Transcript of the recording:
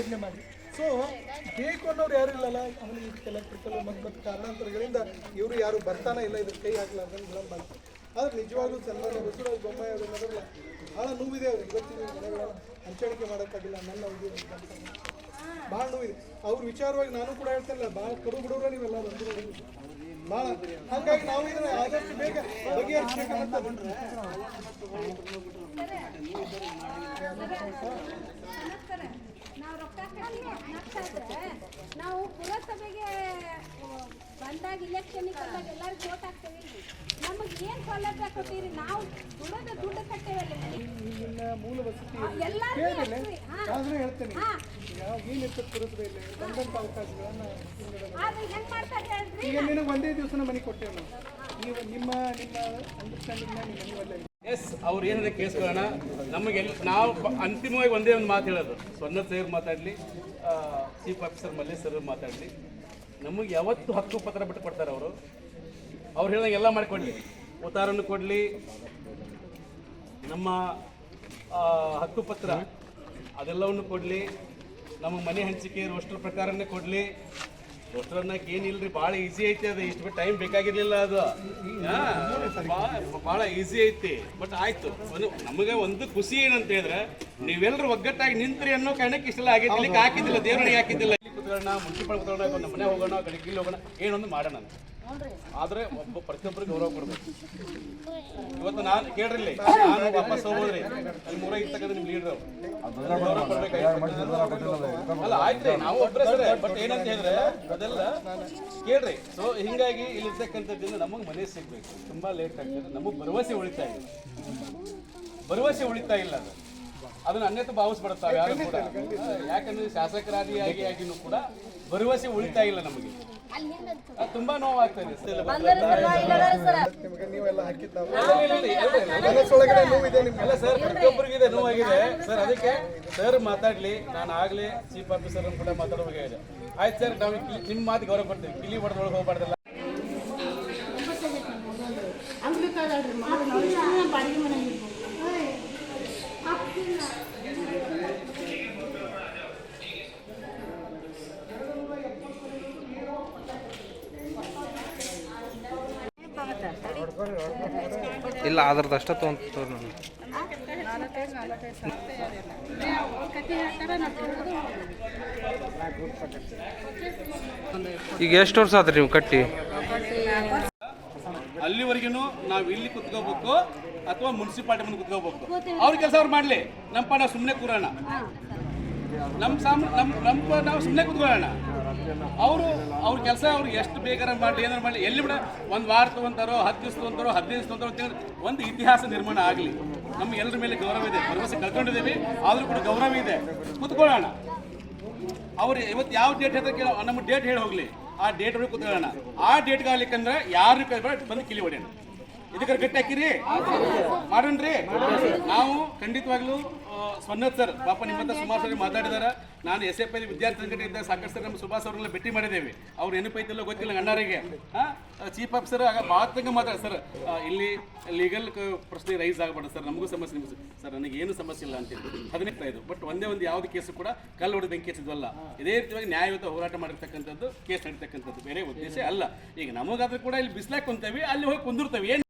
ಯೋಜನೆ ಮಾಡಿ. ಸೊ ಬೇಕು ಅನ್ನೋರು ಯಾರು ಇಲ್ಲಲ್ಲ, ಆಮೇಲೆ ಎಲೆಕ್ಟ್ರಿಕಲ್ ಮತ್ತು ಕಾರಣಾಂತರಗಳಿಂದ ಇವರು ಯಾರು ಬರ್ತಾನೆ ಇಲ್ಲ, ಇದಕ್ಕೆ ಕೈ ಹಾಕ್ಲಾರ್ದಂಗೆ ವಿಳಂಬ ಆಗುತ್ತೆ. ಆದರೆ ನಿಜವಾಗ್ಲೂ ಸನ್ಮಾನ್ಯ ಬಸವರಾಜ ಬೊಮ್ಮಾಯಿ ಅವರನ್ನೆಲ್ಲ ಭಾಳ ನೋವಿದೆ ಅವ್ರಿಗೆ. ಇವತ್ತಿನ ಮನೆಗಳನ್ನು ಹಂಚಿಕೆ ಮಾಡೋಕ್ಕಾಗಿಲ್ಲ, ನನ್ನ ಉದ್ಯೋಗ ಭಾಳ ನೋವಿದೆ ಅವ್ರ ವಿಚಾರವಾಗಿ. ನಾನು ಕೂಡ ಹೇಳ್ತಾಯಿಲ್ಲ, ಭಾಳ ಕಡು ಬಿಡೋರ ನೀವೆಲ್ಲ ಬಂದಿರೋದು ಭಾಳ. ಹಾಗಾಗಿ ನಾವು ಇದನ್ನು ಆದಷ್ಟು ಬೇಗ ಬಗೆಹರಿಸಬೇಕಂತ ನಾವು ಪುರಸಭೆಗೆ ಬಂದಾಗ ಇಲೆಕ್ಷನ್ ಬಂದಾಗ ಎಲ್ಲರಿಗೂ ವೋಟ್ ಹಾಕ್ತೇವೆ. ನಮಗೆ ಏನು ಸೌಲಭ್ಯ ಕೊಟ್ಟಿರಿ? ನಾವು ದುಡ್ಡು ಕಟ್ಟೇವಲ್ಲ, ಮೂಲ ವಸತಿ ಹೇಳ್ತೇನೆ. ಏನಿರ್ತದೆ ಪುರಸಭೆಯಲ್ಲಿ ಬಂದಂಥ ಅವಕಾಶಗಳನ್ನು ಹೆಂಗ್ ಮಾಡ್ತಾರೆ ಹೇಳ್ರಿ. ಈಗ ನಿನಗೆ ಒಂದೇ ದಿವಸನ ಮನೆ ಕೊಟ್ಟೇವೆ ನಾವು. ನೀವು ನಿಮ್ಮ ಅಂಡರ್ಸ್ಟ್ಯಾಂಡಿಂಗ್ನ ನೀವು ಎಸ್ ಅವ್ರು ಏನಿದೆ ಕೇಸ್ಗಳನ್ನ ನಮಗೆ ನಾವು ಅಂತಿಮವಾಗಿ ಒಂದೇ ಒಂದು ಮಾತು ಹೇಳೋದು, ಸ್ವರ್ಣ ಸರ್ ಮಾತಾಡಲಿ, ಚೀಫ್ ಆಫೀಸರ್ ಮಲ್ಲೇಶ್ ಸರ್ ಮಾತಾಡಲಿ, ನಮಗೆ ಯಾವತ್ತು ಹಕ್ಕು ಪತ್ರ ಬಿಟ್ಟು ಕೊಡ್ತಾರೆ ಅವರು. ಅವ್ರು ಹೇಳ್ದಂಗೆ ಎಲ್ಲ ಮಾಡಿಕೊಡ್ಲಿ, ಉತ್ತಾರನ್ನು ಕೊಡಲಿ, ನಮ್ಮ ಹಕ್ಕು ಪತ್ರ ಅದೆಲ್ಲವನ್ನು ಕೊಡಲಿ, ನಮ್ಮ ಮನೆ ಹಂಚಿಕೆ ರೋಸ್ಟರ್ ಪ್ರಕಾರನೇ ಕೊಡಲಿ. ರೋಸ್ಟರ್ ಅನ್ನಕ್ಕೆ ಏನಿಲ್ಲರಿ, ಭಾಳ ಈಸಿ ಐತಿ. ಅದು ಇಷ್ಟು ಟೈಮ್ ಬೇಕಾಗಿರ್ಲಿಲ್ಲ, ಅದು ಭಾಳ ಈಸಿ ಐತಿ. ಬಟ್ ಆಯ್ತು, ನಮಗೆ ಒಂದು ಖುಷಿ ಏನಂತ ಹೇಳಿದ್ರೆ ನೀವೆಲ್ಲರೂ ಒಗ್ಗಟ್ಟಾಗಿ ನಿಂತ್ರಿ ಅನ್ನೋ ಕಾರಣಕ್ಕೆ ಇಷ್ಟೆಲ್ಲ ಆಗೈತಿ. ಇಲ್ಲಿ ಹಾಕಿದ್ದಿಲ್ಲ, ದೇವರನಿಗೆ ಹಾಕಿದ್ದಿಲ್ಲ. ಇಲ್ಲಿ ಕುತ್ಕೊಳ್ಳೋಣ, ಮುನ್ಸಿಪಲ್ ಕುತ್ಕೊಳ್ಳೋಣ, ನಮ್ಮ ಮನೆ ಹೋಗೋಣ, ಕಡೆಗೆ ಇಲ್ಲಿ ಹೋಗೋಣ, ಏನೊಂದು ಮಾಡೋಣ. ಆದರೆ ಪ್ರತಿಯೊಬ್ಬರಿಗೆ ಗೌರವ ಕೊಡ್ಬೇಕು. ಇವತ್ತು ನಾನು ಕೇಳ್ರಿ, ನಾನು ವಾಪಸ್ ಹೋಗೋದ್ರಿ ಅಲ್ಲಿ ಮೂರ ಇರ್ತಕ್ಕಂಥ ನಿಮ್ಮ ಲೀಡರ್ ಗೌರವ ಕೊಡ್ಬೇಕಾಗಿತ್ತು. ಅಲ್ಲ ಆಯ್ತ್ರಿ, ನಾವು ಒಬ್ಬರೇ ಸರಿ. ಬಟ್ ಏನಂತ ಹೇಳಿದ್ರೆ ಅದೆಲ್ಲ ಕೇಳ್ರಿ. ಸೊ ಹಿಂಗಾಗಿ ಇಲ್ಲಿ ಇರ್ತಕ್ಕಂಥದ್ದಿಂದ ನಮಗೆ ಮನೆ ಸಿಗ್ಬೇಕು. ತುಂಬಾ ಲೇಟ್ ಆಗ್ತದೆ. ನಮಗೆ ಭರವಸೆ ಉಳಿತಾ ಇಲ್ಲ, ಭರವಸೆ ಉಳಿತಾ ಇಲ್ಲ. ಅದನ್ನ ಅನ್ಯತ ಭಾವಿಸ್ಬಿಡ್ತಾವೆ ಯಾರು ಕೂಡ. ಯಾಕಂದ್ರೆ ಶಾಸಕರಾಗಿನೂ ಕೂಡ ಭರವಸೆ ಉಳಿತಾ ಇಲ್ಲ ನಮಗೆ. ತುಂಬಾ ನೋವಾಗ್ತದೆ. ಅಲ್ಲ ಸರ್, ಪ್ರತಿಯೊಬ್ಬರಿಗಿದೆ ನೋವಾಗಿದೆ ಸರ್. ಅದಕ್ಕೆ ಸರ್ ಮಾತಾಡ್ಲಿ, ನಾನು ಆಗ್ಲೇ ಚೀಫ್ ಆಫೀಸರ್ ಕೂಡ ಮಾತಾಡಬೇಕಾಗಿದೆ. ಆಯ್ತು ಸರ್, ನಾವು ನಿಮ್ಮ ಮಾತು ಗೌರವ ಕೊಡ್ತೀವಿ. ಕಿಲಿ ಹೊಡೆದೊಳಗೆ ಹೋಗ್ಬಾರ್ದಲ್ಲ. ಇಲ್ಲ ಅದ್ರದ್ದು ಅಷ್ಟ ತೊಗೊಂತಾರೆ ನಾನು. ಈಗ ಎಷ್ಟು ವರ್ಷ ಆದ್ರಿ ನೀವು ಕಟ್ಟಿ? ಅಲ್ಲಿವರೆಗೂ ನಾವು ಇಲ್ಲಿ ಕುತ್ಕೋಬೇಕು ಅಥವಾ ಮುನ್ಸಿಪಾಲ್ಟಿ ಮುಂದೆ ಕುತ್ಕೋಬೇಕು. ಅವ್ರ ಕೆಲಸ ಅವ್ರು ಮಾಡಲಿ, ನಮ್ಮ ನಾವು ಸುಮ್ಮನೆ ಕೂರೋಣ, ನಾವು ಸುಮ್ಮನೆ ಕುತ್ಕೊಳ್ಳೋಣ. ಅವ್ರ ಕೆಲಸ ಅವ್ರು ಎಷ್ಟು ಬೇಕಾದ್ರೆ ಮಾಡಲಿ, ಏನಾರು ಮಾಡಲಿ. ಎಲ್ಲಿ ಬಿಡ ಒಂದು ವಾರ ತೊಗೊಂತಾರೋ, 10 ದಿವಸ ತೊಗೊಂತಾರೋ, 15 ದಿವಸ ತೊಗೊಂತಾರೋ, ಒಂದು ಇತಿಹಾಸ ನಿರ್ಮಾಣ ಆಗಲಿ. ನಮ್ಮ ಎಲ್ಲರ ಮೇಲೆ ಗೌರವ ಇದೆ, ಭರವಸೆ ಕಳ್ಕೊಂಡಿದ್ದೀವಿ, ಆದರೂ ಕೂಡ ಗೌರವ ಇದೆ. ಕುತ್ಕೊಳ್ಳೋಣ. ಅವ್ರು ಇವತ್ತು ಯಾವ ಡೇಟ್ ಹೇಳ್ತಾರೆ ನಮ್ಮ ಡೇಟ್ ಹೇಳಿ ಹೋಗ್ಲಿ, ಆ ಡೇಟ್ ಒಳಗೆ ಕುತ್ಕೊಳ್ಳೋಣ. ಆ ಡೇಟ್ಗೆ ಆಗ್ಲಿಕ್ಕಂದ್ರೆ ಯಾರು ಬಂದು ಕಿಲಿ ಹೊಡೆಯೋಣ. ಇದಕ್ಕೆ ಗಟ್ಟಿ ಹಾಕಿರಿ, ಮಾಡೋಣ್ರಿ. ನಾವು ಖಂಡಿತವಾಗ್ಲೂ ಸ್ವರ್ಣತ್ ಸರ್ ಪಾಪ ನಿಮ್ಮಂತ ಸುಮಾರು ಸರಿ ಮಾತಾಡಿದಾರೆ. ನಾನು SFI ವಿದ್ಯಾರ್ಥಿ ಸಂಘಟನೆ ಇದ್ದಾಗ ಸಾಕಷ್ಟು ಸರ್ ನಮ್ಮ ಸುಭಾಷ್ ಅವ್ರನ್ನೆಲ್ಲ ಭೇಟಿ ಮಾಡಿದ್ದೇವೆ. ಅವ್ರು ನೆನಪೈತಿಲ್ಲೋ ಗೊತ್ತಿಲ್ಲ ಅಣ್ಣಾರಿಗೆ. ಚೀಫ್ ಆಫೀಸರ್ ಆಗ ಭಾಳ ಮಾತಾಡ ಸರ್, ಇಲ್ಲಿ ಲೀಗಲ್ ಪ್ರಶ್ನೆ ರೈಸ್ ಆಗಬಾರ್ದು ಸರ್, ನಮಗೂ ಸಮಸ್ಯೆ ನಿಮಗೆ ಸರ್, ನನಗೆ ಏನು ಸಮಸ್ಯೆ ಇಲ್ಲ ಅಂತೇಳಿ 15 ಬಟ್ ಒಂದೇ ಒಂದು ಯಾವ್ದು ಕೇಸು ಕೂಡ ಕಲ್ಲು ಹೊಡೆದ ಬೆಂಕಿ ಹಚ್ಚಿದ್ವಲ್ಲ. ಇದೇ ರೀತಿಯಾಗಿ ನ್ಯಾಯಯುತ ಹೋರಾಟ ಮಾಡಿರ್ತಕ್ಕಂಥದ್ದು, ಕೇಸ್ ನಡೀತಕ್ಕಂಥದ್ದು, ಬೇರೆ ಉದ್ದೇಶ ಅಲ್ಲ. ಈಗ ನಮಗಾದ್ರೂ ಕೂಡ ಇಲ್ಲಿ ಬಿಸ್ಲಾಕ್ ಕುಂತೇವೆ, ಅಲ್ಲಿ ಹೋಗಿ ಕುಂದಿರ್ತೇವೆ. ಏನು